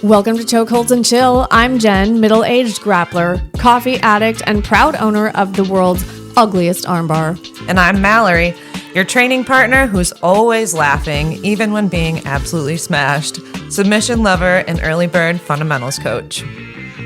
Welcome to Chokeholds and Chill. I'm Jenn, middle-aged grappler, coffee addict, and proud owner of the world's ugliest armbar. And I'm Mallory, your training partner who's always laughing, even when being absolutely smashed, submission lover, and early bird fundamentals coach.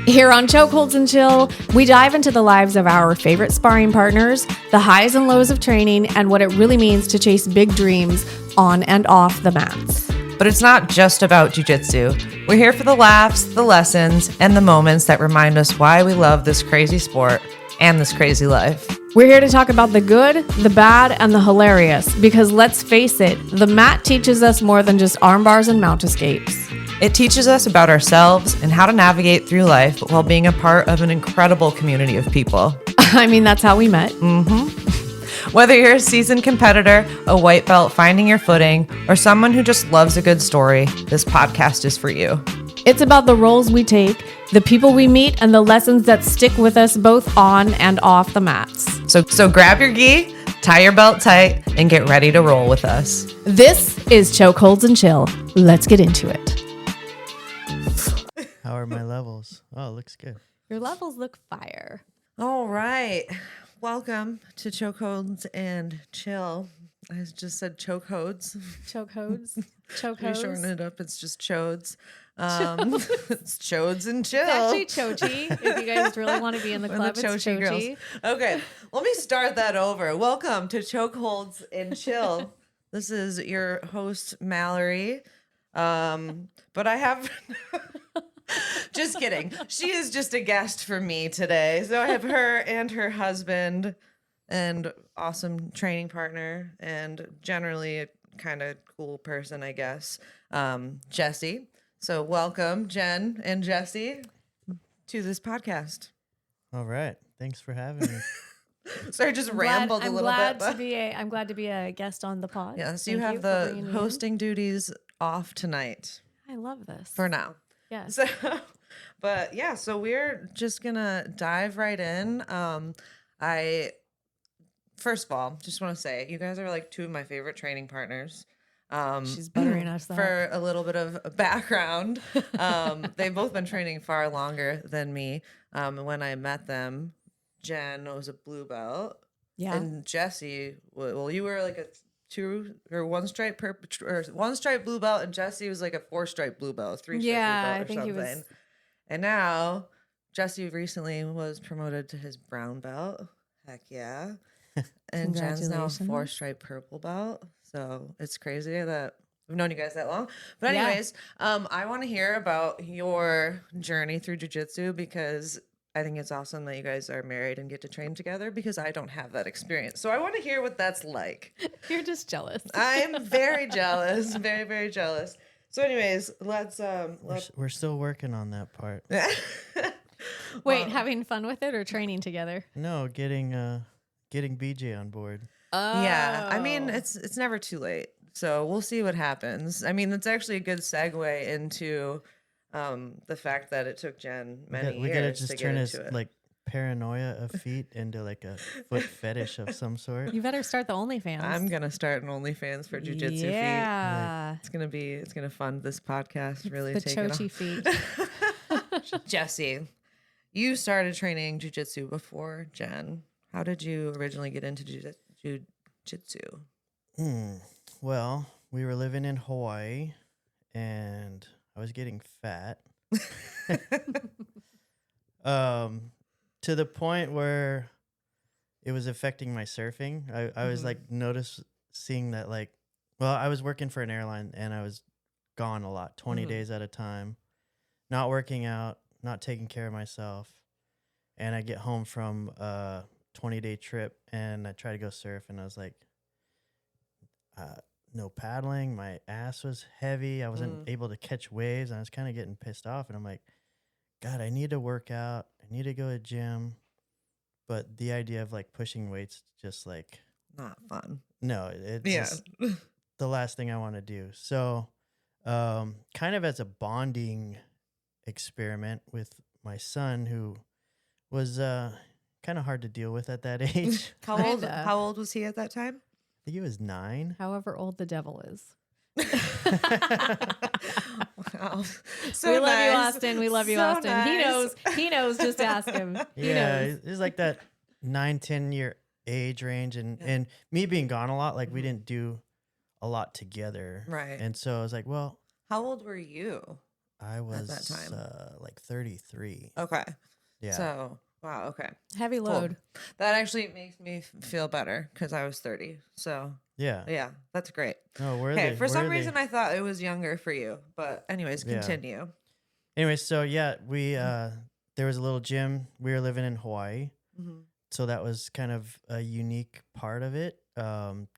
Here on Chokeholds and Chill, we dive into the lives of our favorite sparring partners, the highs and lows of training, and what it really means to chase big dreams on and off the mats. But it's not just about jiu-jitsu. We're here for the laughs, the lessons, and the moments that remind us why we love this crazy sport and this crazy life. We're here to talk about the good, the bad, and the hilarious, because let's face it, the mat teaches us more than just arm bars and mount escapes. It teaches us about ourselves and how to navigate through life while being a part of an incredible community of people. I mean, that's how we met. Whether you're a seasoned competitor, a white belt finding your footing, or someone who just loves a good story, this podcast is for you. It's about the roles we take, the people we meet, and the lessons that stick with us both on and off the mats. So grab your gi, tie your belt tight, and get ready to roll with us. This is Chokeholds and Chill. Let's get into it. How are my levels? Oh, it looks good. Your levels look fire. All right. Welcome to Chokeholds and Chill. I just said chokeholds. Chokeholds. We shorten it up. It's just chodes. It's chodes and chill. It's actually chochi. If you guys really want to be in the club, it's chochi. Girls. Okay, let me start that over. Welcome to Chokeholds and Chill. This is your host, Mallory. But I have... Just kidding. She is just a guest for me today. So I have her and her husband and awesome training partner and generally a kind of cool person, I guess, Jessy. So welcome, Jenn and Jessy, to this podcast. All right. Thanks for having me. Sorry, just rambled a little bit. I'm glad to be a guest on the pod. Yeah, so you have the hosting duties off tonight. I love this. For now. Yes. So, but yeah, so we're just gonna dive right in. First of all, just want to say you guys are like two of my favorite training partners. She's buttering us up. For a little bit of background. They've both been training far longer than me. When I met them, Jenn was a blue belt. Yeah. And Jessy, well, you were like a one stripe blue belt, and Jessy was like a 4-stripe blue belt, 3-stripe blue belt or I think something. he was. And now Jessy recently was promoted to his brown belt. Heck yeah. And Jenn's now a 4-stripe purple belt. So it's crazy that we've known you guys that long. But anyways, I want to hear about your journey through jiu-jitsu because I think it's awesome that you guys are married and get to train together because I don't have that experience. So I want to hear what that's like. You're just jealous. I'm very jealous. Very, very jealous. So anyways, let's We're still working on that part. Wait, having fun with it or training together? No, getting BJ on board. Oh. Yeah. I mean, it's never too late. So we'll see what happens. I mean, it's actually a good segue into the fact that it took Jenn many We years gotta just to turn get his into it. like paranoia of feet into like a foot fetish of some sort. You better start the OnlyFans. I'm gonna start an OnlyFans for jujitsu feet. Yeah. It's gonna fund this podcast. Really The take it chochi off. feet. Jessy, you started training jujitsu before Jenn. How did you originally get into jujitsu? Well, we were living in Hawaii, and I was getting fat. To the point where it was affecting my surfing. I was like seeing that I was working for an airline and I was gone a lot, 20 days at a time, not working out, not taking care of myself. And I get home from a 20-day trip and I try to go surf and I was like, no paddling. My ass was heavy. I wasn't able to catch waves. And I was kind of getting pissed off. And I'm like, God, I need to work out. I need to go to the gym. But the idea of like pushing weights, just like Not fun. no, it's just the last thing I want to do. So kind of as a bonding experiment with my son, who was kind of hard to deal with at that age. How old was he at that time? think he was 9. However old the devil is. Oh, so we love you, nice. Austin. We love you, So Austin. nice. He knows. Just ask him. He Yeah, knows. it's like that 9-10 year age range, and me being gone a lot, like we didn't do a lot together, Right. And so I was like, well, How old were you I was at that time? like 33. Okay. Yeah. So, wow. Okay. Heavy load. Cool. That actually makes me feel better because I was 30. So, Yeah. yeah, that's great. No, where Okay. they? For some where they- reason, I thought it was younger for you. But, anyways, Yeah. continue. Anyway, so yeah, we there was a little gym. We were living in Hawaii, Mm-hmm. so that was kind of a unique part of it.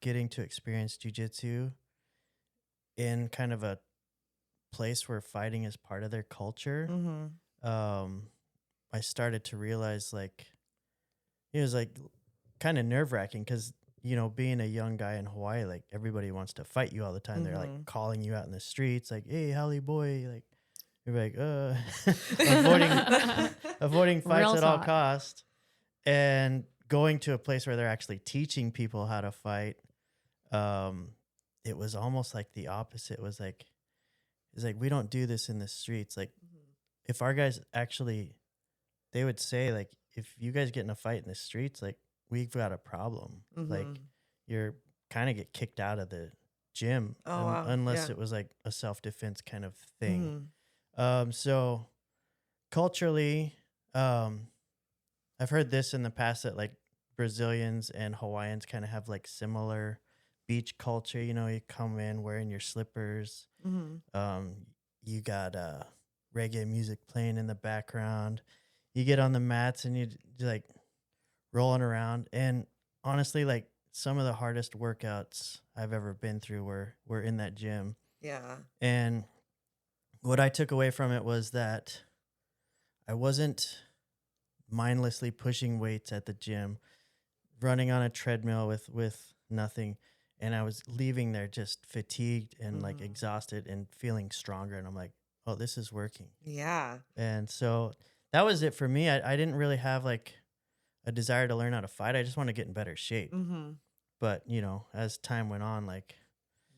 Getting to experience jiu-jitsu in kind of a place where fighting is part of their culture. Mm-hmm. I started to realize like it was like kind of nerve-wracking because being a young guy in Hawaii, like everybody wants to fight you all the time. They're like calling you out in the streets, like, "Hey, Halle boy!" Like you're like, avoiding fights Real at all talk. costs, and going to a place where they're actually teaching people how to fight. It was almost like the opposite. It's like we don't do this in the streets. Like if our guys actually, they would say like, if you guys get in a fight in the streets, like we've got a problem. Like you're kind of get kicked out of the gym unless it was like a self-defense kind of thing. So culturally, I've heard this in the past that like Brazilians and Hawaiians kind of have like similar beach culture. You come in wearing your slippers. You got reggae music playing in the background. You get on the mats and you're like rolling around. And honestly, like some of the hardest workouts I've ever been through were in that gym. Yeah. And what I took away from it was that I wasn't mindlessly pushing weights at the gym, running on a treadmill with nothing. And I was leaving there just fatigued and like exhausted and feeling stronger. And I'm like, oh, this is working. Yeah. And so that was it for me. I didn't really have like a desire to learn how to fight. I just want to get in better shape. But, as time went on, like,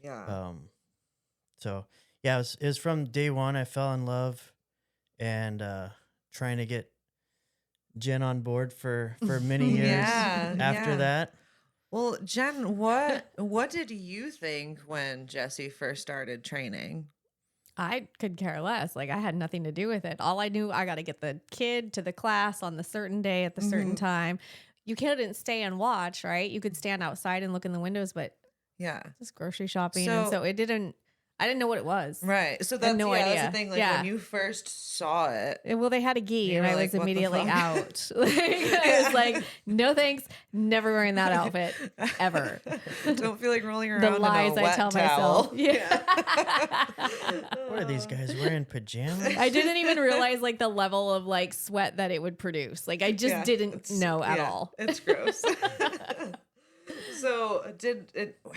Yeah. So yeah, it was from day one. I fell in love and trying to get Jenn on board for many years after that. Well, Jenn, what did you think when Jessy first started training? I could care less. Like I had nothing to do with it. All I knew, I got to get the kid to the class on the certain day at the certain time. You couldn't stay and watch, right? You could stand outside and look in the windows, but Yeah. just grocery shopping. And so I didn't know what it was. Right. So I had that's no that's idea. the thing. Like when you first saw it. Well, they had a gi You and were I like, was "What the immediately fuck?" out. I was like, no thanks, never wearing that outfit ever. Don't feel like rolling around The lies in a I wet tell towel. myself. Yeah. What are these guys wearing pajamas? I didn't even realize like the level of like sweat that it would produce. Like I just didn't know at all. It's gross. So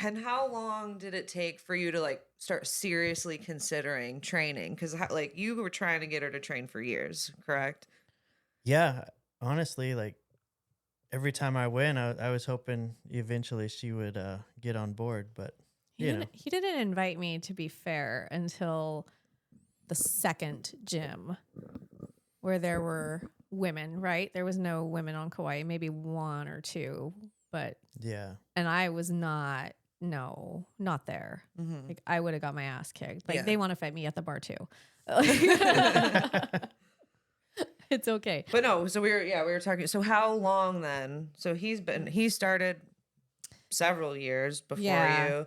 and how long did it take for you to like start seriously considering training? Because like you were trying to get her to train for years, correct? Yeah, honestly, like every time I went, I was hoping eventually she would get on board, but He didn't invite me, to be fair, until the second gym where there were women, right? There was no women on Kauai, maybe one or two, but yeah. And I was not there. Like I would have got my ass kicked. Like they want to fight me at the bar too. It's okay. But no, so we were talking. So how long then? So he started several years before you.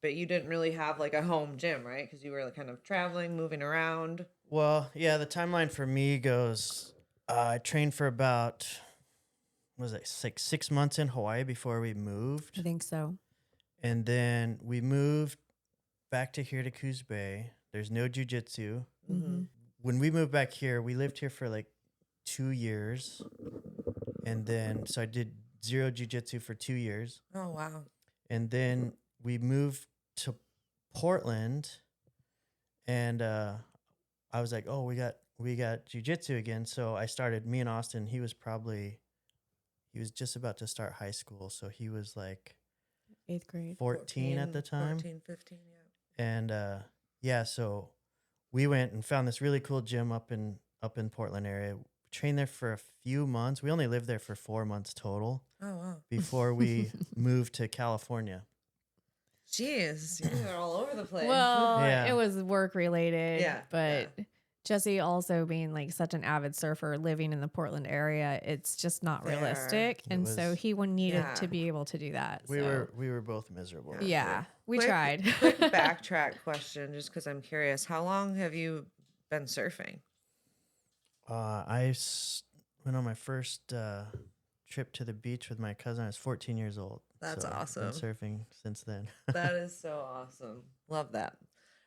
But you didn't really have like a home gym, right? Because you were like kind of traveling, moving around. Well, yeah, the timeline for me goes, I trained for about, was it like 6 months in Hawaii before we moved. I think so. And then we moved back to here to Coos Bay. There's no jiu-jitsu. When we moved back here, we lived here for like 2 years. And then, so I did zero jiu-jitsu for 2 years. Oh, wow. And then we moved to Portland, and I was like, oh, we got jiu-jitsu again. So I started, me and Austin, he was just about to start high school. So he was like 8th grade. 14 at the time. 14, 15, yeah. And yeah, so we went and found this really cool gym up in Portland area. Trained there for a few months. We only lived there for 4 months total Oh wow. before we moved to California. Jeez, you are all over the place. Well, Yeah. it was work related, Yeah, but Jesse also being like such an avid surfer living in the Portland area, it's just not Fair. realistic. It And so was- he needed Yeah. to be able to do that. We so. were both miserable. Yeah, we Quick- tried. Quick backtrack question, just because I'm curious. How long have you been surfing? Went on my first trip to the beach with my cousin. I was 14 years old. That's so awesome. Been surfing since then. That is so awesome. Love that.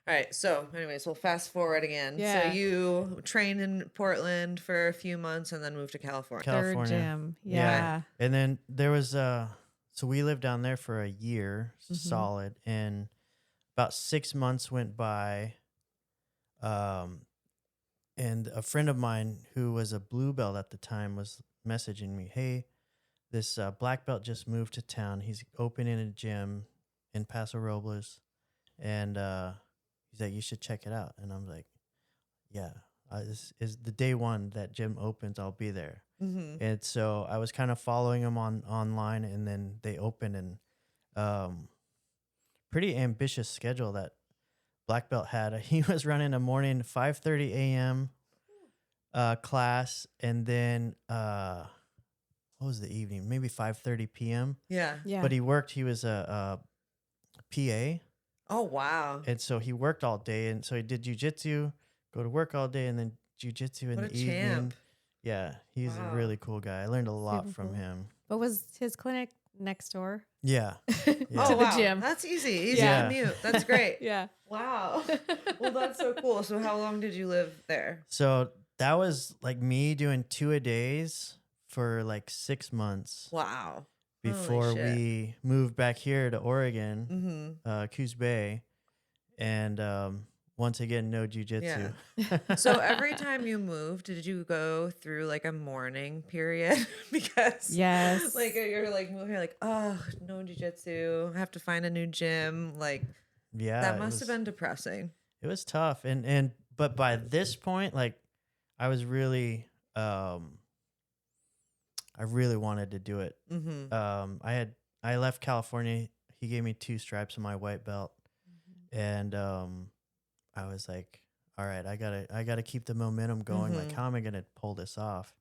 All right. So, anyways, we'll fast forward again. Yeah. So you trained in Portland for a few months and then moved to California. Third California. gym. Yeah. And then there was so we lived down there for a year solid, and about 6 months went by. And a friend of mine who was a blue belt at the time was messaging me, "Hey, this black belt just moved to town. He's opening a gym in Paso Robles, and he's like, you should check it out." And I'm like, "Yeah, this is the day one that gym opens. I'll be there." Mm-hmm. And so I was kind of following him online, and then they opened, and pretty ambitious schedule that black belt had. He was running a morning 5:30 a.m. Class, and then what was the evening? Maybe 5:30 p.m. Yeah. Yeah. But he was a PA, Oh, wow. and so he worked all day, and so he did jujitsu, go to work all day, and then jujitsu in What the a evening. champ. Yeah, he's Wow. a really cool guy. I learned a lot Super from cool. him. But was his clinic next door Yeah. to Oh, the wow. gym? That's easy. Easy Yeah. commute. That's great. Yeah. Wow. Well, that's so cool. So how long did you live there? So that was like me doing 2-a-days for like 6 months Wow. before shit. we moved back here to Oregon, Mm-hmm. Coos Bay, and once again, no jujitsu. So every time you moved, did you go through like a mourning period? Because Yes. like you're like moving, you're like, oh, no jujitsu. I have to find a new gym. Like Yeah, that must have been depressing. It was tough, and but by this point, like I was really, I really wanted to do it. Mm-hmm. I left California. He gave me 2 stripes on my white belt, and I was like, all right, I gotta keep the momentum going. Like, Mhm. how am I gonna pull this off?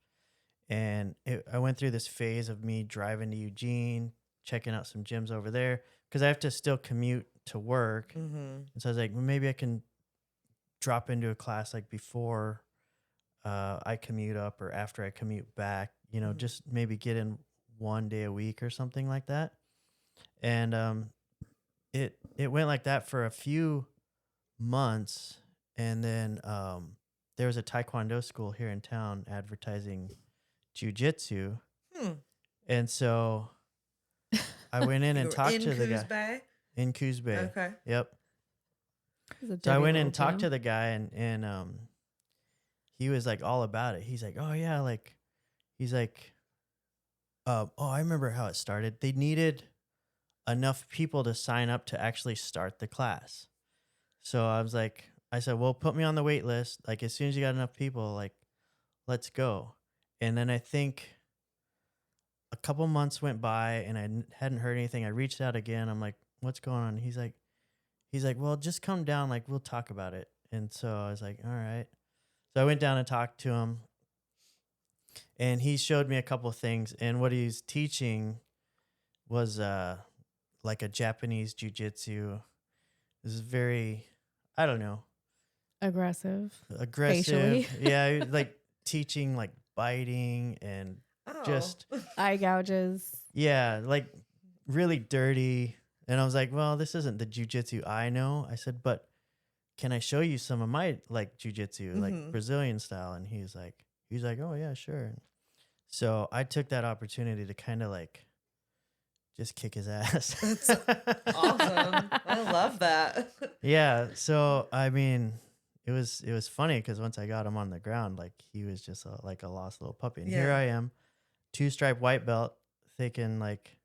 And I went through this phase of me driving to Eugene, checking out some gyms over there, because I have to still commute to work. Mm-hmm. And so I was like, well, maybe I can drop into a class like before I commute up or after I commute back, Mhm. just maybe get in 1 day a week or something like that. And it went like that for a few months. And then there was a Taekwondo school here in town advertising jujitsu. Hmm. And so I went in You and were talked in to the Coos guy Bay? in Coos Bay. Okay. Yep. It was a So I dirty went in little and talked to gym. the guy, and he was like all about it. He's like, oh yeah, like he's like, oh, I remember how it started. They needed enough people to sign up to actually start the class. So I said, well, put me on the wait list. Like as soon as you got enough people, like let's go. And then I think a couple months went by and I hadn't heard anything. I reached out again. I'm like, what's going on? He's like, well, just come down. Like we'll talk about it. And so I was like, all right. So I went down and talked to him, and he showed me a couple of things. And what he's teaching was like a Japanese jiu-jitsu. This is very, I don't know, Aggressive. aggressive. Facially. Yeah, he was, like teaching like biting and Oh. just Eye gouges. yeah, like really dirty. And I was like, well, this isn't the jiu-jitsu I know. I said, but can I show you some of my like jiu-jitsu, Mhm. like Brazilian style? And he's like, oh yeah, sure. So I took that opportunity to kind of like just kick his ass. That's awesome. I love that. Yeah. So I mean, it was funny because once I got him on the ground, like he was just like a lost little puppy. And here Yeah. I am, 2-stripe white belt, thinking like,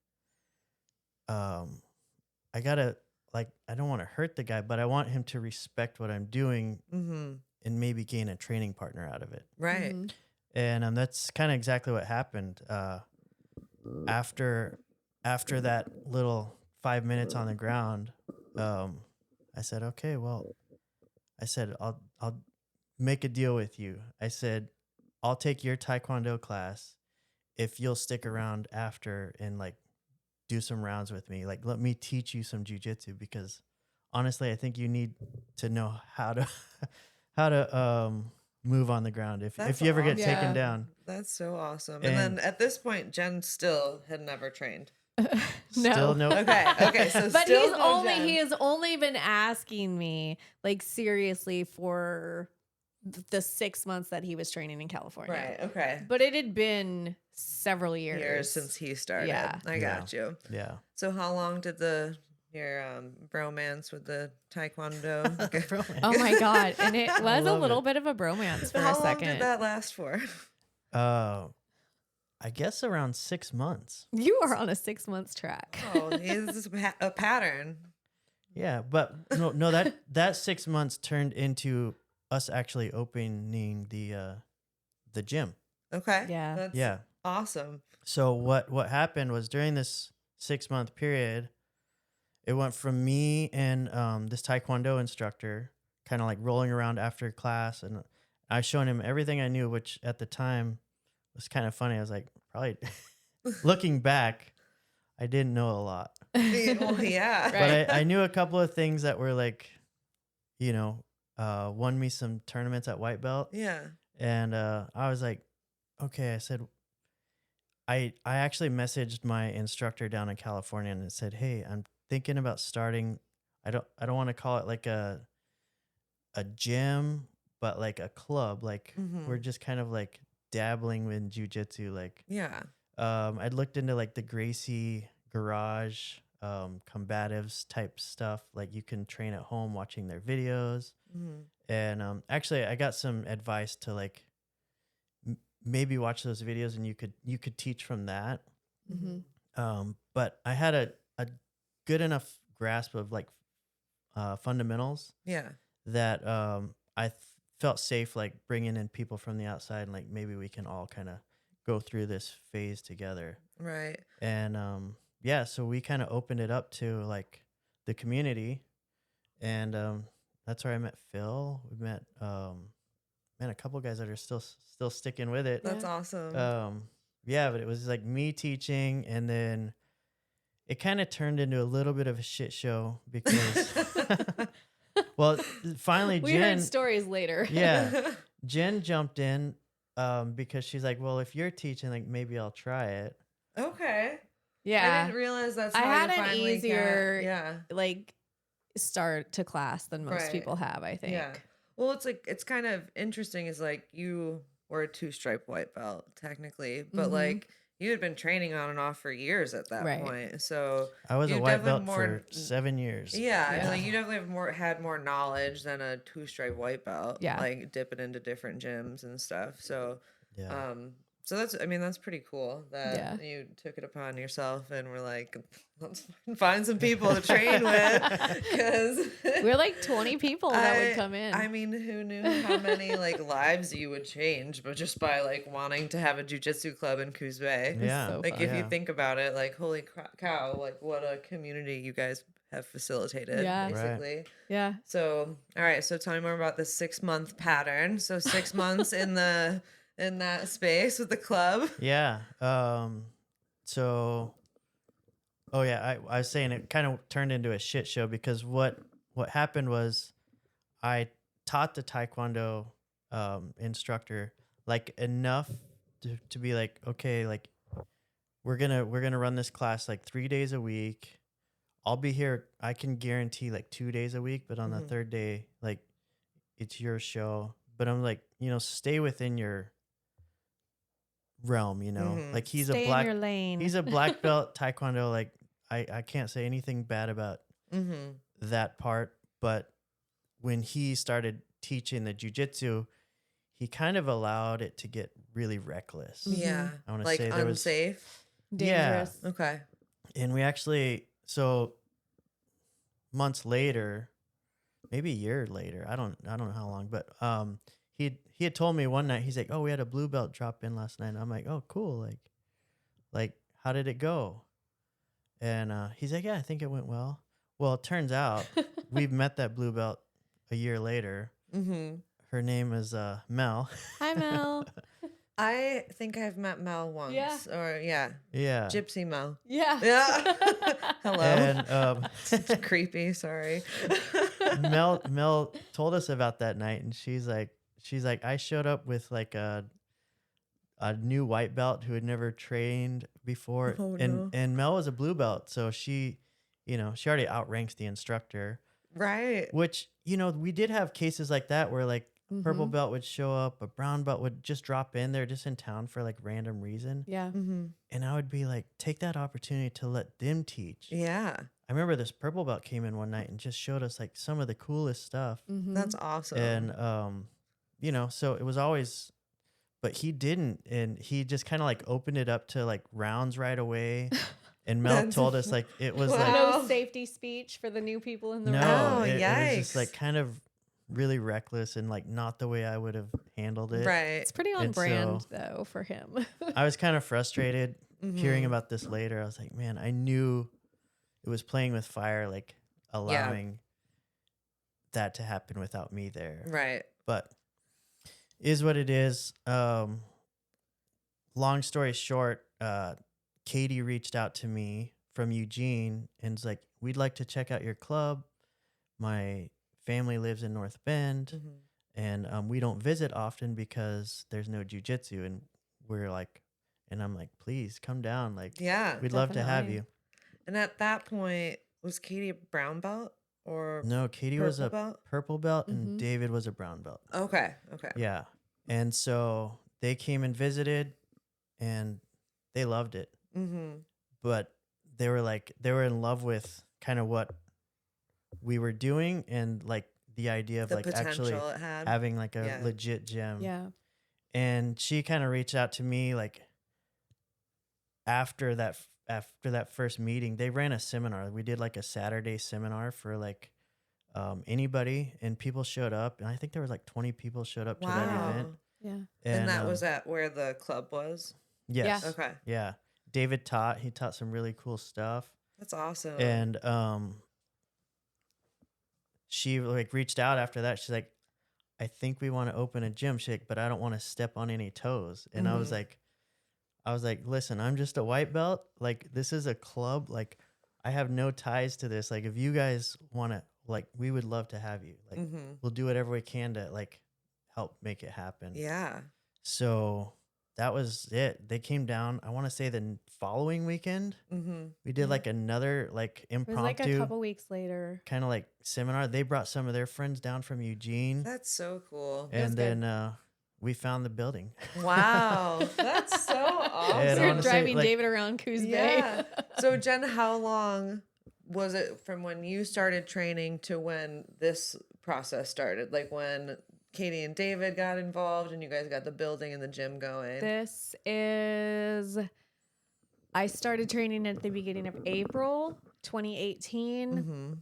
I gotta like, I don't want to hurt the guy, but I want him to respect what I'm doing Mm-hmm. and maybe gain a training partner out of it. Right. Mhm. And that's kind of exactly what happened. After that little 5 minutes on the ground, I said, okay, well, I said, I'll make a deal with you. I said, I'll take your Taekwondo class if you'll stick around after and like do some rounds with me. Like, let me teach you some jujitsu, because honestly, I think you need to know how to how to move on the ground if you ever get awesome. taken Yeah. down. That's so awesome. And- then at this point, Jenn still had never trained. Still no. Okay. So But still he no has only been asking me like seriously for the 6 months that he was training in California. Right. Okay. But it had been several years Since he started. Yeah. I got you. Yeah. So how long did your bromance with the Taekwondo? Oh my God. And it was a love little it. bit of a bromance for How a long second. did that last for? I guess around 6 months. You are on a 6 months track. Oh, it's a pattern. Yeah, but no, that 6 months turned into us actually opening the gym. Okay. Yeah. That's Yeah. awesome. So what happened was, during this 6 month period, it went from me and this Taekwondo instructor kind of like rolling around after class, and I showing him everything I knew, which at the time was kind of funny. I was like, probably looking back, I didn't know a lot, Well, yeah. Right. but I knew a couple of things that were like, won me some tournaments at white belt. Yeah. And I was like, okay. I said, I actually messaged my instructor down in California and said, hey, I'm thinking about starting. I don't want to call it like a gym, but like a club. Like, Mhm. we're just kind of like dabbling in jujitsu. Like, Yeah. I'd looked into like the Gracie garage, combatives type stuff. Like, you can train at home watching their videos. Mhm. And actually, I got some advice to like maybe watch those videos, and you could teach from that. Mhm. But I had a good enough grasp of like fundamentals Yeah. that felt safe like bringing in people from the outside, and like maybe we can all kind of go through this phase together. Right. And yeah, so we kind of opened it up to like the community, and that's where I met Phil. We met a couple guys that are still sticking with it. That's Yeah. awesome. Yeah, but it was like me teaching, and then it kind of turned into a little bit of a shit show because well, finally We Jenn, heard stories later. yeah, Jenn jumped in because she's like, well, if you're teaching, like maybe I'll try it. Okay. I Yeah. didn't realize that's I how had you an finally easier- yeah. Like start to class than most Right. people have, I think. Yeah. Well, it's like it's kind of interesting. Is like you were a 2-stripe white belt technically, but Mhm. like you had been training on and off for years at that Right. point. So I was a you white definitely belt for 7 years. yeah, I mean, Yeah. like you definitely had more knowledge than a 2-stripe white belt. Yeah. Like dipping into different gyms and stuff. So Yeah. so that's pretty cool that Yeah. you took it upon yourself and were like, let's find some people to train with, because We're like 20 people that would come in. I mean, who knew how many like lives you would change, but just by like wanting to have a jujitsu club in Coos Bay. Yeah. so Like fun. if you Yeah. think about it, like holy cow, like what a community you guys have facilitated, Yeah. Right. basically. Yeah. So, all right. So tell me more about the 6 month pattern. So 6 months in that space with the club. Yeah. So, oh yeah, I was saying it kind of turned into a shit show because what happened was I taught the Taekwondo instructor like enough to be like, okay, like we're gonna run this class like 3 days a week. I'll be here. I can guarantee like 2 days a week, but on the Mhm. third day, like it's your show. But I'm like, stay within your realm, Mhm. like he's Stay a black in your lane. he's a black belt Taekwondo. Like I can't say anything bad about Mm-hmm. that part, but when he started teaching the jujitsu, he kind of allowed it to get really reckless. Mhm. Yeah. I wanna Like say there was- unsafe. Dangerous. Okay. And we actually, so months later, maybe a year later, I don't know how long, but he had told me one night, he's like, oh, we had a blue belt drop in last night. And I'm like, oh, cool. Like how did it go? And he's like, yeah, I think it went well. Well, it turns out we've met that blue belt a year later. Mm-hmm. Her name is Mel. Hi, Mel. I think I've met Mel once. Yeah. Or yeah. Gypsy Mel. Yeah. Yeah. Hello. And It's creepy. Sorry. Mel told us about that night, and she's like, I showed up with like a new white belt who had never trained before, Oh, and no. and Mel was a blue belt, so she already outranks the instructor. Right. Which we did have cases like that where like Mm-hmm. purple belt would show up, a brown belt would just drop in. They're just in town for like random reason, Yeah. Mm-hmm. and I would be like, take that opportunity to let them teach. Yeah. I remember this purple belt came in one night and just showed us like some of the coolest stuff. Mm-hmm. That's awesome. And so it was always, but he didn't, and he just kind of like opened it up to like rounds right away. And Mel told us like it was like No safety speech for the new people in the room. Oh, it was yikes. just like kind of really reckless and like not the way I would have handled it. Right. It's pretty on And brand so- though for him. I was kind of frustrated Mhm. hearing about this later. I was like, man, I knew it was playing with fire, like allowing that to happen without me there. Right. But is what it is. Long story short, Katie reached out to me from Eugene and was like, we'd like to check out your club. My family lives in North Bend, Mhm. and we don't visit often because there's no jujitsu. And we're like, and I'm like, please come down. Like, Yeah. we'd love to have Definitely. you. And at that point, was Katie a brown belt or No, Katie was a purple belt? purple belt, and Mhm. David was a brown belt. Okay. Okay. Yeah. And so they came and visited, and they loved it. Mm-hmm. But they were in love with kind of what we were doing and like the idea of The like potential actually it had. having like a Yeah. legit gym. Yeah. And she kind of reached out to me like after that first meeting. They ran a seminar. We did like a Saturday seminar for like anybody, and people showed up, and I think there was like 20 people showed up to that Wow. event. Yeah. And that was at where the club was. yes. Okay. Yeah. David taught some really cool stuff. That's awesome. And she like reached out after that. She's like, I think we want to open a gym. She's like, but I don't want to step on any toes. And I was Mhm. like, listen, I'm just a white belt. Like, this is a club. Like, I have no ties to this. Like, if you guys want to, like, we would love to have you. Like, Mhm. we'll do whatever we can to like help make it happen. Yeah. So that was it. They came down, I want to say the following weekend. Mm-hmm. We did Yeah. like another like It was like impromptu a couple weeks later. kind of like seminar. They brought some of their friends down from Eugene, That's so cool. It was and good. then we found the building. Wow. That's so awesome. And We were honestly, driving like- David around Coos Yeah. Bay. So Jen, how long was it from when you started training to when this process started? Like when Katie and David got involved and you guys got the building and the gym going? This is. I started training at the beginning of April 2018. Mm-hmm.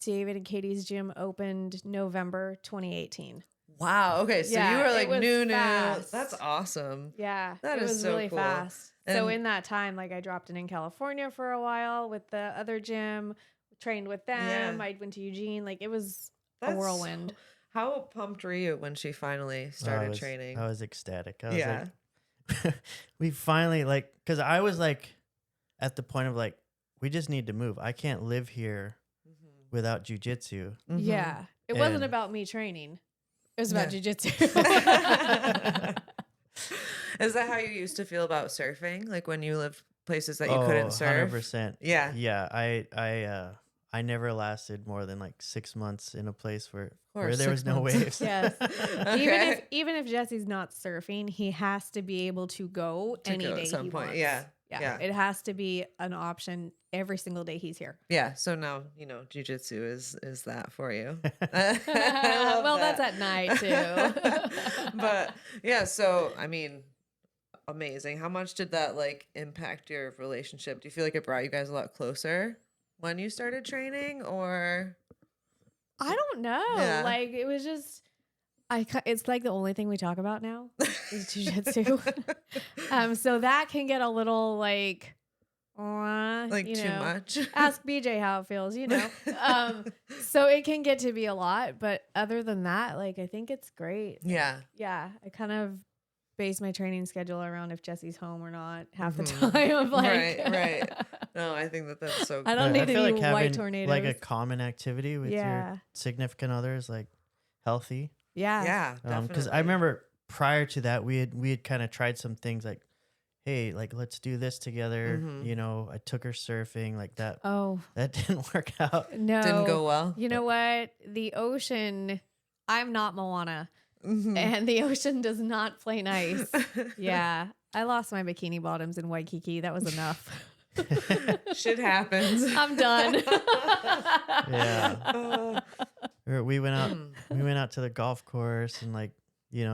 David and Katie's gym opened November 2018. Wow. Okay. So Yeah, you were it like was new. fast. That's awesome. Yeah, That it is was so really cool. fast. So And- in that time, like I dropped in California for a while with the other gym, trained with them. Yeah. I went to Eugene. Like it was That's a whirlwind. How pumped were you when she finally started training? I was ecstatic. I was Yeah. like, we finally like, because I was like at the point of like, we just need to move. I can't live here without jujitsu. Mhm. Yeah, it wasn't And- about me training. It was about Yeah. jujitsu. Is that how you used to feel about surfing? Like when you lived places that you couldn't surf? 100%. Yeah. Yeah. I never lasted more than like 6 months in a place where course, there was 6 no months. waves. Yes. Okay. Even if Jesse's not surfing, he has to be able to go To any go at day some he point, wants. yeah, Yeah. yeah. It has to be an option every single day he's here. Yeah. So now, jujitsu is that for you. Well, that's at night too. But yeah, so I mean, amazing. How much did that like impact your relationship? Do you feel like it brought you guys a lot closer? when you started training, or I don't know. Yeah. Like it was just it's like the only thing we talk about now is jujitsu. So that can get a little like like you too know, much? ask BJ how it feels, you know. So it can get to be a lot, but other than that, like I think it's great. Yeah. Yeah, I kind of base my training schedule around if Jesse's home or not half the Mhm. time. Of like, Right. No, I think that's so I cool. don't I need feel any like white having tornadoes. like a common activity with Yeah. your significant other is like healthy. Yeah. Yeah, Because definitely. I remember prior to that, we had kind of tried some things like, hey, like let's do this together. Mhm. You know, I took her surfing like that. Oh That didn't work out. no, Didn't go well. You know what? The ocean. I'm not Moana, Mhm. and the ocean does not play nice. Yeah, I lost my bikini bottoms in Waikiki. That was enough. Shit happens. I'm done. Yeah. We went out. Mm. We went out to the golf course and like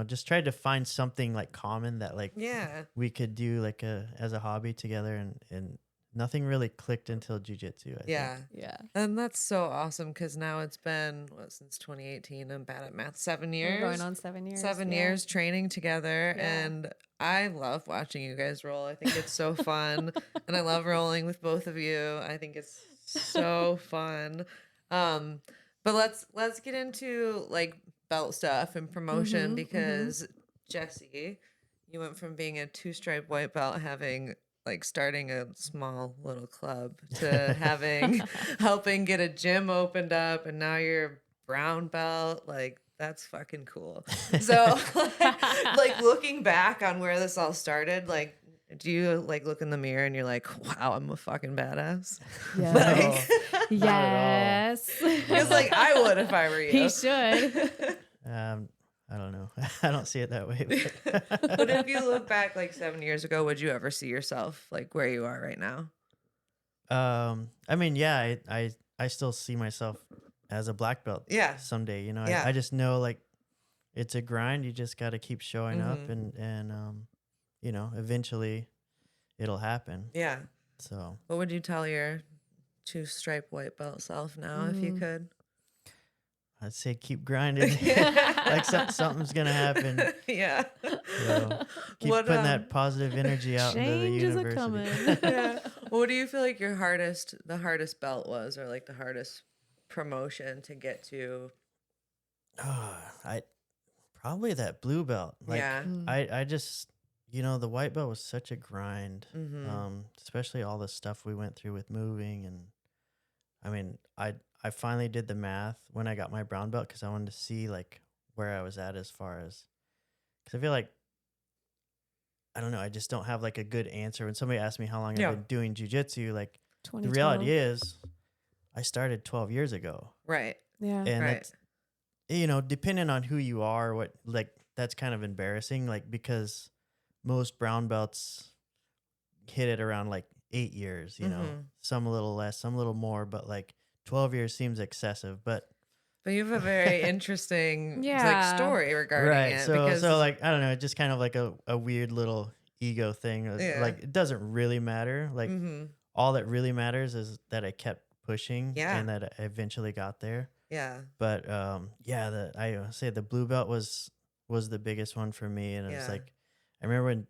just tried to find something like common that like Yeah. we could do like as a hobby together, and nothing really clicked until jujitsu. I Yeah. think. Yeah, And that's so awesome because now it's been since 2018. I'm bad at math. 7 years. we're going on 7 years. 7 yeah. years training together, Yeah. and I love watching you guys roll. I think it's so fun, and I love rolling with both of you. I think it's so fun. But let's get into like belt stuff and promotion Mhm, because Jessy, you went from being a 2-stripe white belt, having like starting a small little club, to having helping get a gym opened up, and now you're brown belt. Like that's fucking cool. So like looking back on where this all started, like do you like look in the mirror and you're like, wow, I'm a fucking badass? Yes. Not at all. Yes. Because like I would if I were you. He should. I don't know. I don't see it that way. But if you look back like 7 years ago, would you ever see yourself like where you are right now? I mean, yeah, I still see myself as a black belt. Yeah. Someday, Yeah. I just know like it's a grind. You just got to keep showing up, Mhm. and eventually it'll happen. Yeah. So What would you tell your 2-stripe white belt self now if you could? I'd say keep grinding. Like something's gonna happen. Yeah. So keep What, putting that positive energy out into the Change is a university. coming. Yeah. What do you feel like the hardest belt was, or like the hardest promotion to get to? I probably that blue belt. Like Yeah. I just the white belt was such a grind. Mhm. Especially all the stuff we went through with moving, and I mean I finally did the math when I got my brown belt because I wanted to see like where I was at as far as, because I feel like I don't know, I just don't have like a good answer when somebody asks me how long Yeah. I've been doing jujitsu. Like the 2012. reality is I started 12 years ago, Right. Yeah. and Right. it's depending on who you are, what like that's kind of embarrassing, like because most brown belts hit it around like 8 years, Mhm. some a little less, some a little more, but like 12 years seems excessive. But you have a very interesting like Yeah. story regarding right, it. so because like I don't know, it's just kind of like a weird little ego thing. Yeah. Like it doesn't really matter. Like Mhm. all that really matters is that I kept pushing, Yeah. and that I eventually got there. Yeah. But yeah, I say the blue belt was the biggest one for me, and it was Yeah. like I remember when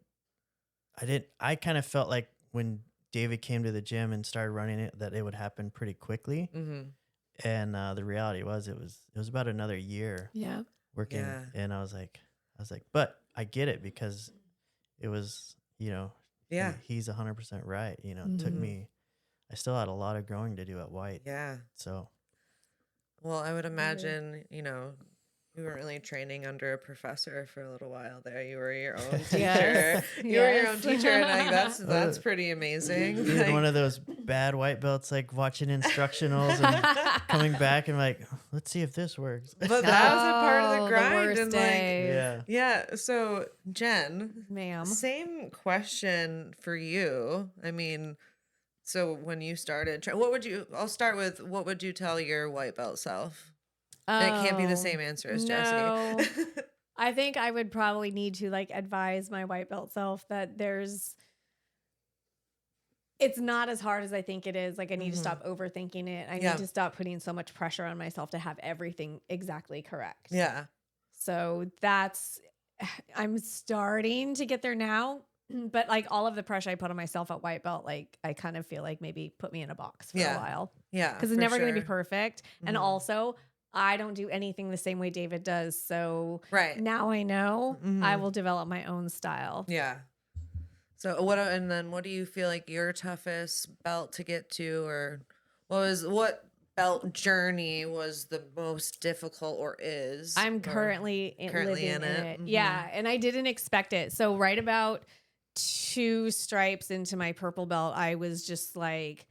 I kind of felt like when David came to the gym and started running it that it would happen pretty quickly, Mhm. and the reality was it was about another year Yeah. working, Yeah. and I was like, but I get it because it was Yeah. he's 100% right. It took Mhm. me. I still had a lot of growing to do at white, Yeah. so. Well, I would imagine, you weren't really training under a professor for a little while there. You were your own teacher. Yes. You were your own Yes. teacher, and like that's pretty amazing. Being Like, one of those bad white belts, like watching instructionals and coming back and like, let's see if this works. but that was a part of Oh, the the grind, worst and day. Yeah. yeah. So Jenn, Ma'am. same question for you. I mean, so when you started, I'll start with what would you tell your white belt self? And it can't be the Oh, same answer as no. Jessy. I think I would probably need to like advise my white belt self that it's not as hard as I think it is. Like I need to stop overthinking it. I need to stop putting so much pressure on myself to have everything exactly correct. Yeah. So I'm starting to get there now, but like all of the pressure I put on myself at white belt, like I kind of feel like maybe put me in a box for a while. Yeah. Because it's never going to be perfect. And also I don't do anything the same way David does. So now I know I will develop my own style. Yeah. So what do you feel like your toughest belt to get to, or what belt journey was the most difficult or is? I'm currently living in it. Mm-hmm. Yeah. And I didn't expect it. So right about 2 stripes into my purple belt, I was just like,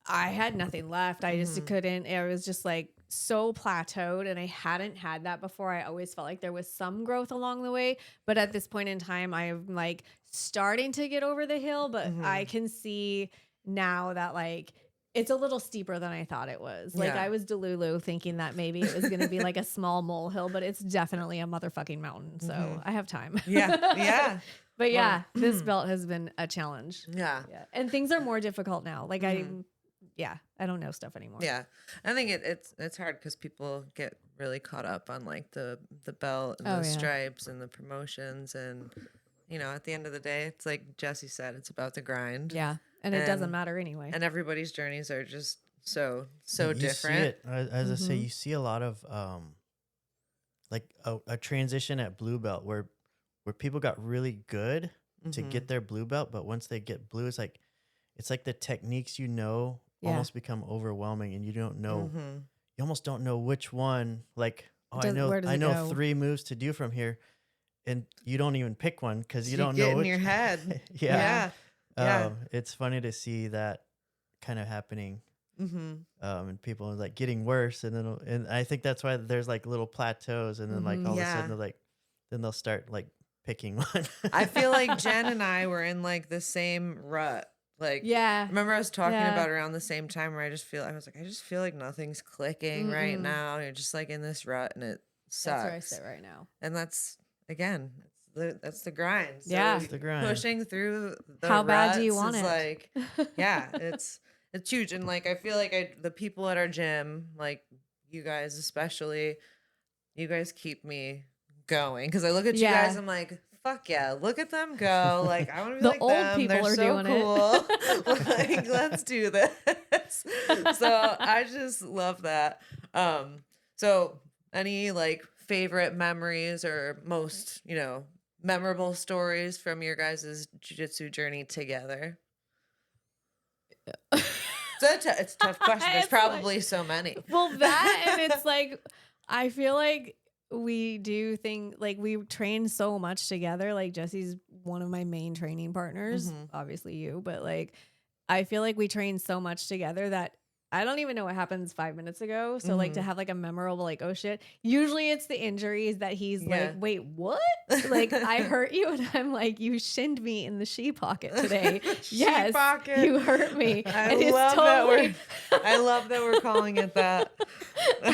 I had nothing left. I just couldn't. I was just like so plateaued, and I hadn't had that before. I always felt like there was some growth along the way, but at this point in time, I'm like starting to get over the hill, but I can see now that like it's a little steeper than I thought it was. Like I was delulu thinking that maybe it was going to be like a small molehill, but it's definitely a motherfucking mountain. So I have time. Yeah. But yeah, this belt has been a challenge. Yeah. And things are more difficult now. Like I don't know stuff anymore. Yeah. I think it's hard because people get really caught up on like the belt and the stripes and the promotions, and at the end of the day, it's like Jessy said, it's about the grind. Yeah. And it doesn't matter anyway. And everybody's journeys are just so You different. See it, as I say, you see a lot of like a transition at blue belt where people got really good to get their blue belt, but once they get blue, it's like the techniques almost become overwhelming, and you don't know, you almost don't know which one. Like, I know 3 moves to do from here, and you don't even pick one because you don't know in your head. Yeah. It's funny to see that kind of happening. And people are like getting worse, and I think that's why there's like little plateaus, and then like all of a sudden then they'll start like picking one. I feel like Jenn and I were in like the same rut. Like, remember I was talking about around the same time where I just feel like nothing's clicking right now. You're just like in this rut, and it sucks. That's where I sit right now. And that's again, that's the grind. So it's the grind. Pushing through the How bad do you ruts want is it? like, it's huge. And like I feel like the people at our gym, like you guys especially, you guys keep me going, because I look at you guys, I'm like, fuck yeah, look at them go. Like, I want to be like old them. people They're are so doing cool. Like, let's do this. So I just love that. So any like favorite memories or most, memorable stories from your guys' jiu-jitsu journey together? It's a tough question. There's probably so many. Well, that, and it's like, I feel like we do things like we train so much together. Like Jesse's one of my main training partners, obviously you, but like I feel like we train so much together that I don't even know what happens 5 minutes ago. So like to have like a memorable, like, oh shit, usually it's the injuries that he's like, wait, what? Like I hurt you. And I'm like, you shinned me in the she pocket today. Yes, pocket. you hurt me. I love that we're calling it that.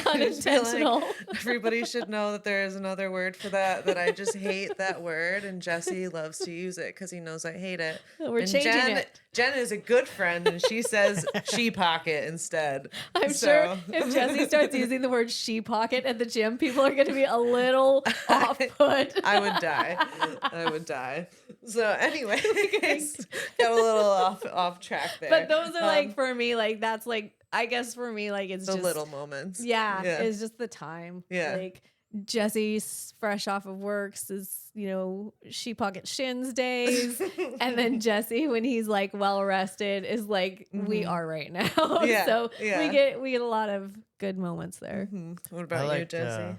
Unintentional. Like everybody should know that there is another word for that I just hate that word. And Jessy loves to use it because he knows I hate it. We're changing it. Jenn is a good friend, and she says she pocket instead. I'm sure if Jessy starts using the word she pocket at the gym, people are going to be a little off put. I would die. So anyway, got a little off track there. But those are like, for me, like that's like, I guess for me, like it's the just little moments. Yeah, it's just the time. Yeah. Like Jesse's fresh off of works is, she pocket shins days. And then Jessy, when he's like well rested, is like we are right now. Yeah. So we get a lot of good moments there. What about you, Jessy?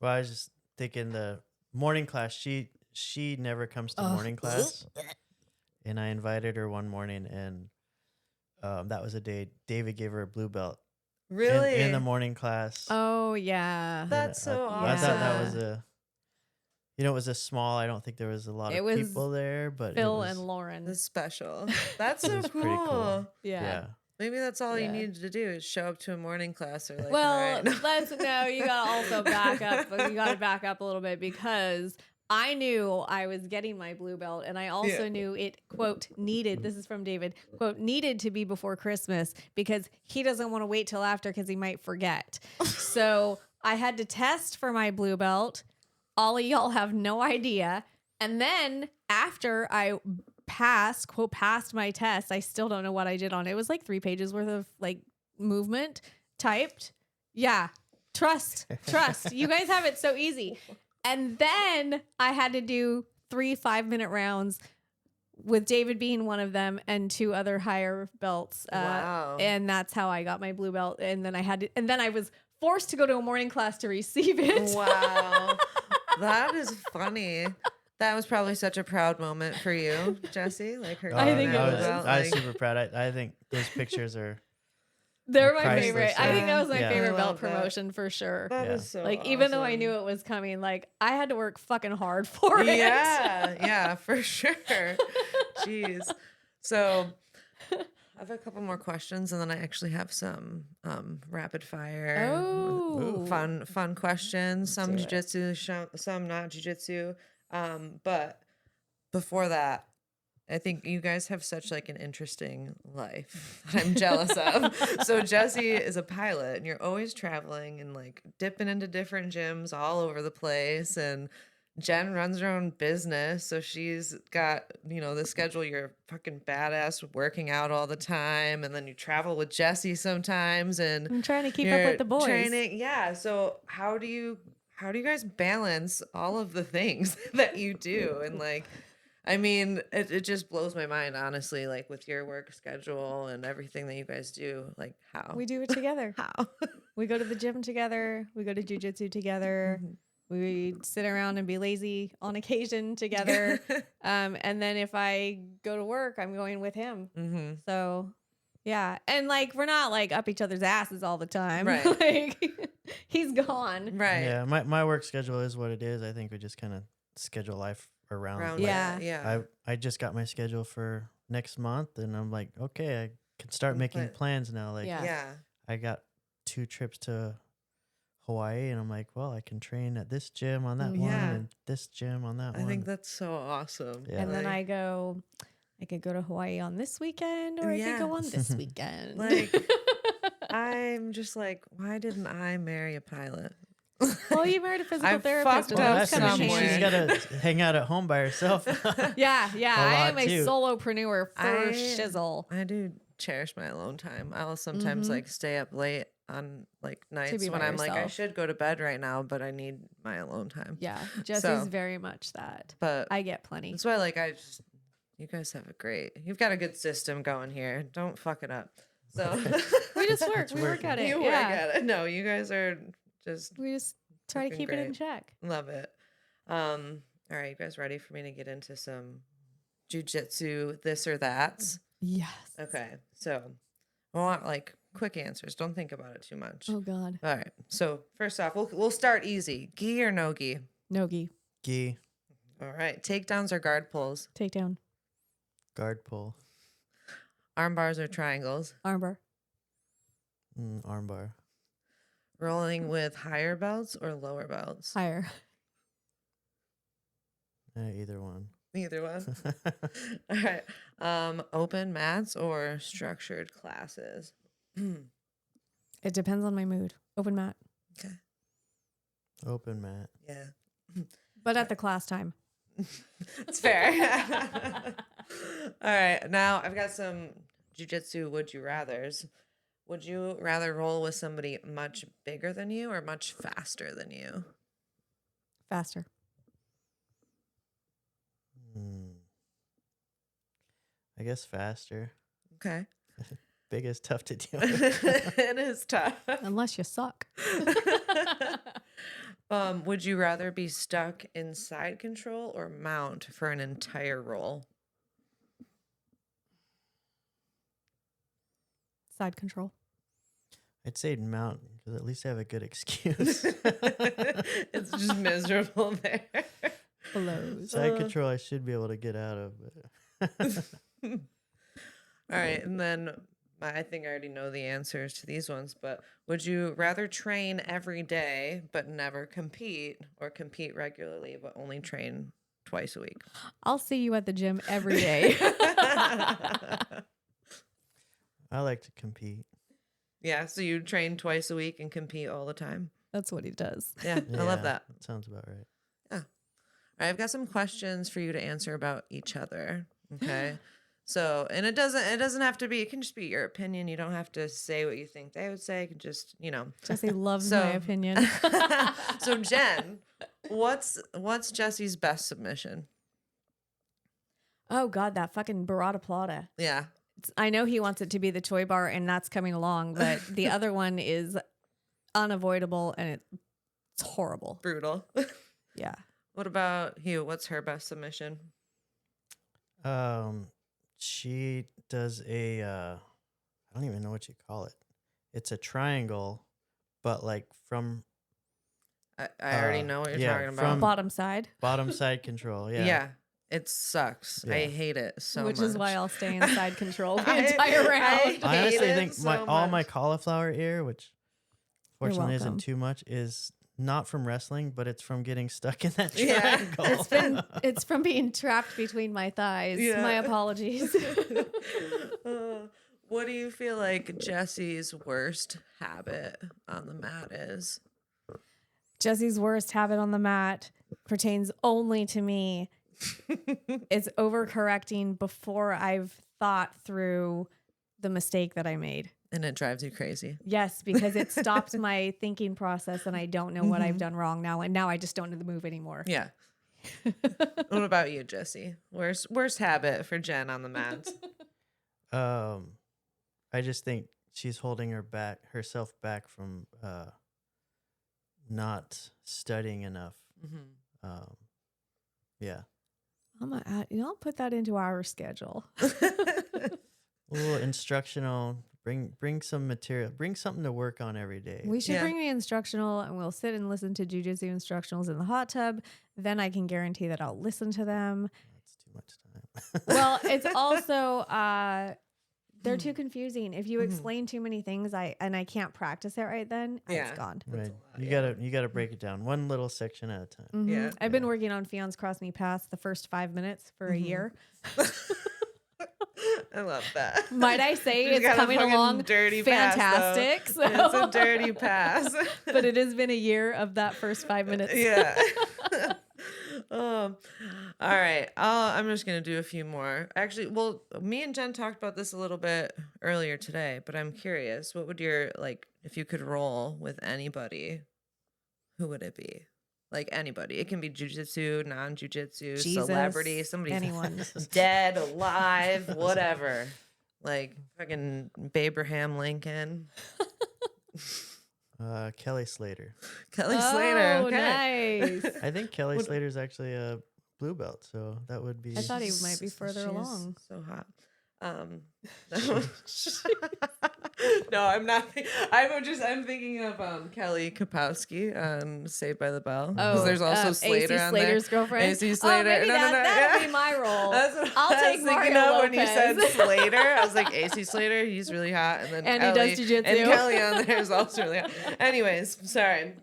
Well, I was just thinking the morning class. She never comes to morning class, and I invited her one morning, and that was a day David gave her a blue belt. Really? In the morning class. Oh yeah. That's so awesome. I thought that was it was a small, I don't think there was a lot of people there, but Phil and Lauren. It's special. That's so cool. Pretty cool. Yeah. Maybe that's all you needed to do is show up to a morning class, or like, well, all right. you gotta also back up. You gotta back up a little bit because I knew I was getting my blue belt, and I also knew it, quote, needed, this is from David, quote, needed to be before Christmas because he doesn't want to wait till after because he might forget. So I had to test for my blue belt. All of y'all have no idea. And then after I passed, quote, passed my test, I still don't know what I did on it. It was like 3 pages worth of like movement typed. Yeah. Trust. You guys have it so easy. And then I had to do 3 5-minute rounds with David being one of them and 2 other higher belts. Wow. And that's how I got my blue belt. And then I was forced to go to a morning class to receive it. Wow. That is funny. That was probably such a proud moment for you, Jessy. Like her. I think it I was. I was super proud. I think those pictures are. They're my Priceless, favorite. I yeah. think that was my Yeah. favorite I belt love that. promotion for sure. That Yeah. is so Like, even though I awesome. knew it was coming, like, I had to work fucking hard for it. Yeah, for sure. Jeez. So I have a couple more questions, and then I actually have some rapid fire, Oh. fun questions. Some do it. jujitsu, some not jujitsu. But before that, I think you guys have such like an interesting life that I'm jealous of. So Jessy is a pilot, and you're always traveling and like dipping into different gyms all over the place. And Jenn runs her own business, so she's got the schedule. You're fucking badass, working out all the time, and then you travel with Jessy sometimes, and I'm trying to keep up you're with the boys. training. Yeah. So how do you guys balance all of the things that you do? And like, I mean, it just blows my mind, honestly, like with your work schedule and everything that you guys do. Like, how? We do it together. How? We go to the gym together. We go to jujitsu together. We sit around and be lazy on occasion together. And then if I go to work, I'm going with him. Mm-hmm. So, yeah. And like, we're not like up each other's asses all the time. Right. Like, he's gone. Right. Yeah, my work schedule is what it is. I think we just kind of schedule life around. Around like, Yeah. that, yeah. I just got my schedule for next month, and I'm like, okay, I can start making But- plans now. Like, Yeah. Yeah. I got 2 trips to Hawaii, and I'm like, well, I can train at this gym on that one, Yeah. and this gym on that I one. think that's so awesome. Yeah. And then Like- I could go to Hawaii on this weekend, or I could go Yeah. on this weekend. Like, I'm just like, why didn't I marry a pilot? well, you married a physical I therapist. fucked and up well, that was that's kind of somewhere. she's handy. got to hang out at home by herself. Yeah, a I am lot, a too. solopreneur for I- shizzle. I do cherish my alone time. I'll sometimes Mhm. like stay up late on like nights be when by I'm like, I yourself. should go to bed right now, but I need my alone time. Yeah, Jesse's So- very much that. But I get plenty. that's why like you guys have you've got a good system going here. Don't fuck it up. So We just work. It's We work working. at it. you Yeah. work at it. No, you guys are just We just try to Fucking keep it in great. check. love it. All right, you guys ready for me to get into some jujitsu this or that? Yes. Okay, so I want like quick answers. Don't think about it too much. Oh God. All right. So first off, we'll start easy. Gi or no gi? Nogi. Gi, All right. Takedowns or guard pulls? Takedown. guard pull, Arm bars or triangles? Armbar. armbar, Rolling with higher belts or lower belts? Higher. either one. Neither one. All right. Open mats or structured classes? It depends on my mood. Open mat. Okay. Open mat. Yeah. But at the class time. That's fair. All right. Now I've got some jujitsu would you rathers. Would you rather roll with somebody much bigger than you or much faster than you? Faster. Hmm. I guess faster. Okay. Big is tough to deal with. It is tough. Unless you suck. Would you rather be stuck in side control or mount for an entire roll? Side control. I'd say mount because at least I have a good excuse. It's just miserable there. Blows. Side control I should be able to get out of. But All right, and then I think I already know the answers to these ones, but would you rather train every day but never compete, or compete regularly but only train twice a week? I'll see you at the gym every day. I like to compete. Yeah, so you train twice a week and compete all the time. That's what he does. Yeah, I love that. That sounds about right. Yeah. All right, I've got some questions for you to answer about each other. Okay. So, and it doesn't have to be, it can just be your opinion. You don't have to say what you think they would say. You can just, Jesse loves So- my opinion. So Jenn, what's Jesse's best submission? Oh God, that fucking burrata plata. Yeah. I know he wants it to be the toy bar, and that's coming along, but the other one is unavoidable, and it's horrible. Brutal. Yeah. What about Hugh? What's her best submission? She does a I don't even know what you call it. It's a triangle, but like from I already know what you're talking about. from Bottom side, bottom side control. Yeah. Yeah. It sucks. I Yeah. hate it so which much. is why I'll stay inside control the entire round. I honestly hate it think so all my much. cauliflower ear, which fortunately welcome. isn't too much, is not from wrestling, but it's from getting stuck in that Yeah. triangle. It's from being trapped between my thighs. Yeah. My apologies. What do you feel like Jesse's worst habit on the mat is? Jesse's worst habit on the mat pertains only to me. It's overcorrecting before I've thought through the mistake that I made. And it drives you crazy. Yes, because it stops my thinking process and I don't know what I've done wrong now. And now I just don't know the move anymore. Yeah. What about you, Jesse? Worst habit for Jenn on the mat? I just think she's holding herself back from not studying enough. Yeah. I'll put that into our schedule. A little instructional. Bring some material. Bring something to work on every day. We should Yeah. bring the instructional and we'll sit and listen to jujitsu instructionals in the hot tub. Then I can guarantee that I'll listen to them. That's too much time. Well, it's also they're too confusing. If you Mhm. explain too many things, I can't practice it right then. Yeah. It's gone. Right. lot, You yeah. gotta break it down one little section at a time. Mhm. Yeah. I've been working on Fion's Cross Me Pass the first 5 minutes for a Mhm. year. I love that. Might I say She's it's got a coming fucking along dirty pass, though. fantastic. It's so- a dirty pass. but it has been a year of that first 5 minutes. Yeah. All right. I'm just gonna do a few more. Actually, well, me and Jenn talked about this a little bit earlier today, but I'm curious. What would your if you could roll with anybody? Who would it be? Like anybody. It can be jujitsu, non-jujitsu, Jesus, celebrity, somebody anyone. dead, alive, whatever. Like fucking Abraham Lincoln, Kelly Slater. Kelly Slater. Oh, Okay. nice. I think Kelly Would- Slater's actually a blue belt, so that would be. I thought he might be further She's along. So hot. No, I'm not. I'm thinking of Kelly Kapowski on Saved by the Bell. 'Cause there's also Slater AC on Slater's there. girlfriend. AC Slater. Oh, maybe No, that'll yeah. be my role. That's what I'll I take was thinking Mario of when you said Lopez. Slater. I was like, AC Slater, he's really hot. And then And he Kelly, does jujitsu. And Kelly on there is also really hot. Anyways, sorry.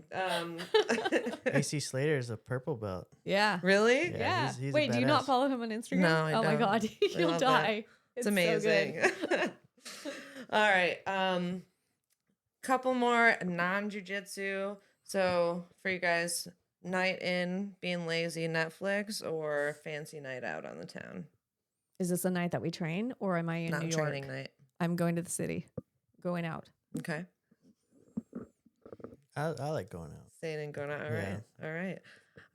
AC Slater is a purple belt. Yeah. Really? Yeah, Yeah. he's a Wait, do you not badass. follow him on Instagram? No, I Oh my don't. God. I You'll love that. die. It's so amazing. good. All right. Couple more non-jujitsu. So for you guys, night in, being lazy, Netflix, or fancy night out on the town? Is this a night that we train or am I in Not New York? training night. I'm going to the city. Going out. Okay. I like going out. Staying and going out. All Yeah. right. All right.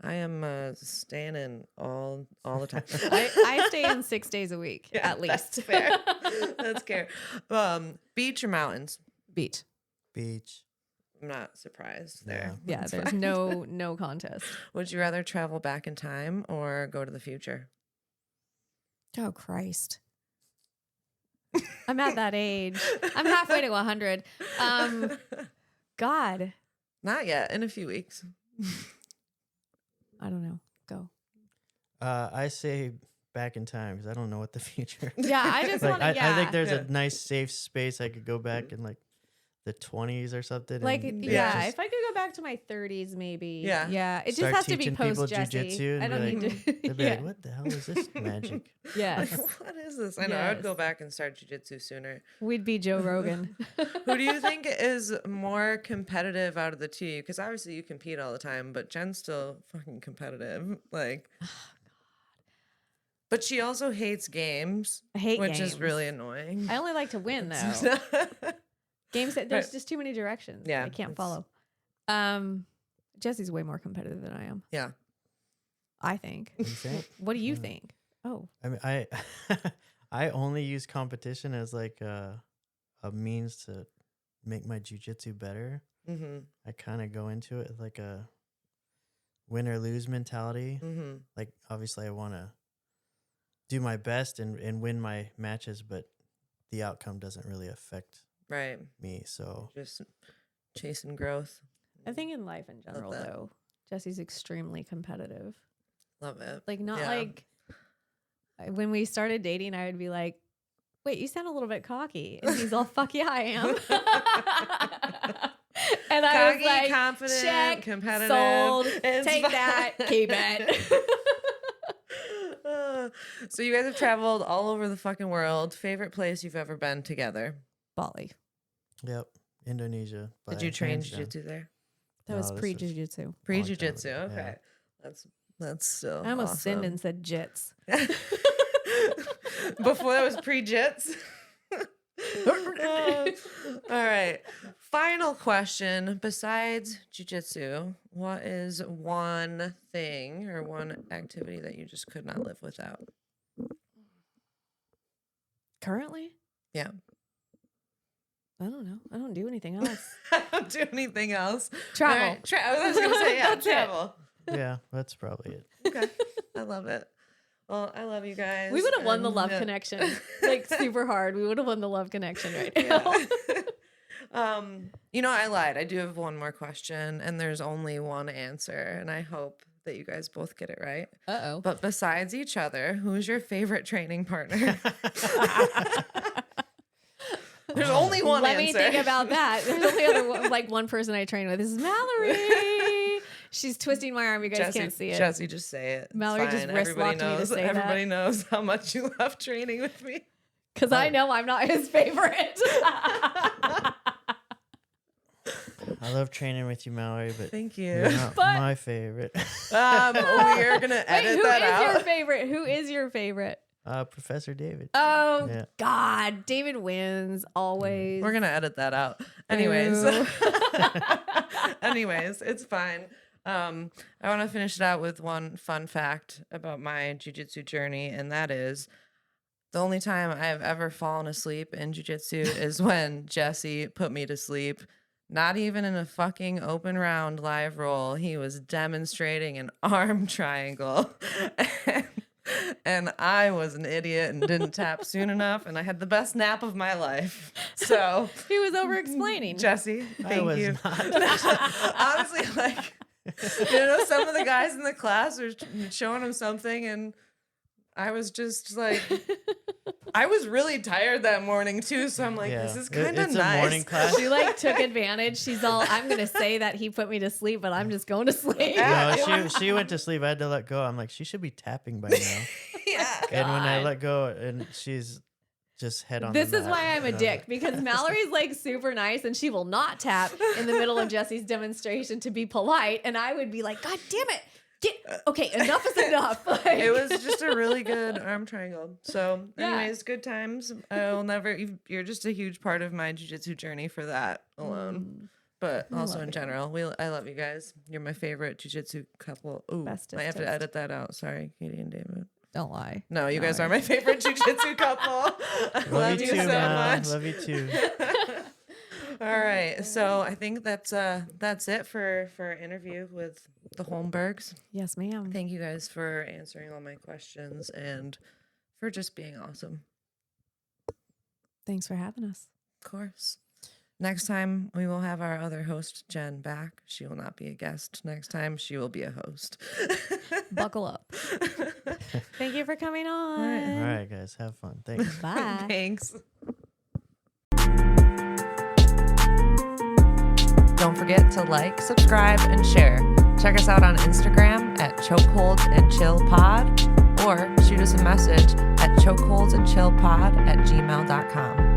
I am staying in all the time. I stay in 6 days a week, Yeah, at least. That's fair. That's fair. Beach or mountains? Beach. Beach. I'm not surprised there. Yeah, That's there's fine. no contest. Would you rather travel back in time or go to the future? Oh, Christ. I'm at that age. I'm halfway to 100. God, Not yet. In a few weeks. I don't know. Go. I say back in time because I don't know what the future. Yeah, I just Like, want to. Yeah, I think there's Yeah. a nice safe space I could go back in like the 20s or something. like and yeah. just If I could go back to my 30s, maybe. Yeah. Yeah. It just start has to be teaching people post Jessy. jujitsu I and don't be need to. they'd be yeah. like, what the hell is this magic? Yes. What is this? I know. I would go Yes. back and start jujitsu sooner. We'd be Joe Rogan. Who do you think is more competitive out of the two? Because obviously you compete all the time, but Jen's still fucking competitive. Like, but she also hates games, I hate which is games. really annoying. I only like to win though. Games that there's Right. just too many directions. Yeah, I can't it's- follow. Jesse's way more competitive than I am. Yeah. I think. You think? What do you Mm. think? Oh, I mean, I only use competition as like a means to make my jujitsu better. Mm-hmm. I kind of go into it with like a win or lose mentality. Mm-hmm. Like obviously I want to do my best and win my matches, but the outcome doesn't really affect Right. me. So Just chasing growth. I think in life in general that. though, Jesse's extremely competitive. Love it. Like not Yeah. like when we started dating, I would be like, "Wait, you sound a little bit cocky," and he's all, "Fuck yeah, I am." And I was Cocky, like, confident, check, competitive. sold, It's take fine. that, keep it. So you guys have traveled all over the fucking world. Favorite place you've ever been together? Bali. yep, Indonesia. Did you by train hands down. jiu-jitsu there? That No, was this pre was- jiu-jitsu. Pre-jiu-jitsu. ago, Okay. That's still I almost sinned awesome. and said jits. Before that was pre-jits. All right. Final question. Besides jiu-jitsu, what is one thing or one activity that you just could not live without? Currently? Yeah. I don't know. I don't do anything else. I don't do anything else. Travel. All right, I was going to say, yeah, That's it. travel. Yeah, that's probably it. Okay. I love it. Well, I love you guys. We would have won the and, love yeah. connection like super hard. We would have won the love connection right now. Yeah. You know, I lied. I do have one more question, and there's only one answer, and I hope that you guys both get it right. Uh-oh. But besides each other, who's your favorite training partner? There's only one Let answer. me think about that. There's only one person I train with. This is Mallory. She's twisting my arm. You guys Jessy, can't see it. Jessy, just say it. It's Mallory just fine. wrist Everybody locked me to knows. say that. Everybody knows how much you love training with me. Because I know I'm not his favorite. I love training with you, Mallory, but Thank you're you. not But- my favorite. We're gonna Wait, edit who that is out. your favorite? Who is your favorite? Professor David. Oh, Yeah. God. David wins always. We're gonna edit that out. Anyways. Boo. Anyways, it's fine. I want to finish it out with one fun fact about my jiu-jitsu journey, and that is the only time I've ever fallen asleep in jiu-jitsu is when Jessy put me to sleep. Not even in a fucking open round live roll. He was demonstrating an arm triangle. And I was an idiot and didn't tap soon enough, and I had the best nap of my life. So, He was over explaining. Jessy, I thank was you. not. Honestly, like, you know, some of the guys in the class were showing him something, and I was just like, I was really tired that morning too. So I'm like, Yeah. this is It- kind of it's a nice. morning class. She like took advantage. She's all, I'm going to say that he put me to sleep, but I'm just going to sleep. Yeah. No, she went to sleep. I had to let go. I'm like, she should be tapping by now. Yeah. And when I God. let go, and she's just head on. This the is mat, why I'm a and dick, because Mallory's like super nice and she will not tap in the middle of Jesse's demonstration to be polite. And I would be like, God damn it. Okay, enough is enough. Like, It was just a really good arm triangle. So, Yeah. anyways, good times. I'll never. You're just a huge part of my jiu-jitsu journey for that alone. But I also love in you. general, I love you guys. You're my favorite jiu-jitsu couple. Ooh, Bestest I have to toast. edit that out. Sorry, Katie and David. Don't lie. No, you guys No. are my favorite jiu-jitsu couple. I love you too, so man. much. Love you too. All right, so I think that's it for our interview with the Holmbergs. Yes, ma'am. Thank you guys for answering all my questions and for just being awesome. Thanks for having us. Of course. Next time we will have our other host Jenn back. She will not be a guest. Next time she will be a host. Buckle up. Thank you for coming on. right. All right, guys, have fun. Thanks. Bye. Thanks. Don't forget to like, subscribe, and share. Check us out on Instagram at Chokeholds and Chill Pod, or shoot us a message at chokeholdsandchillpod@gmail.com.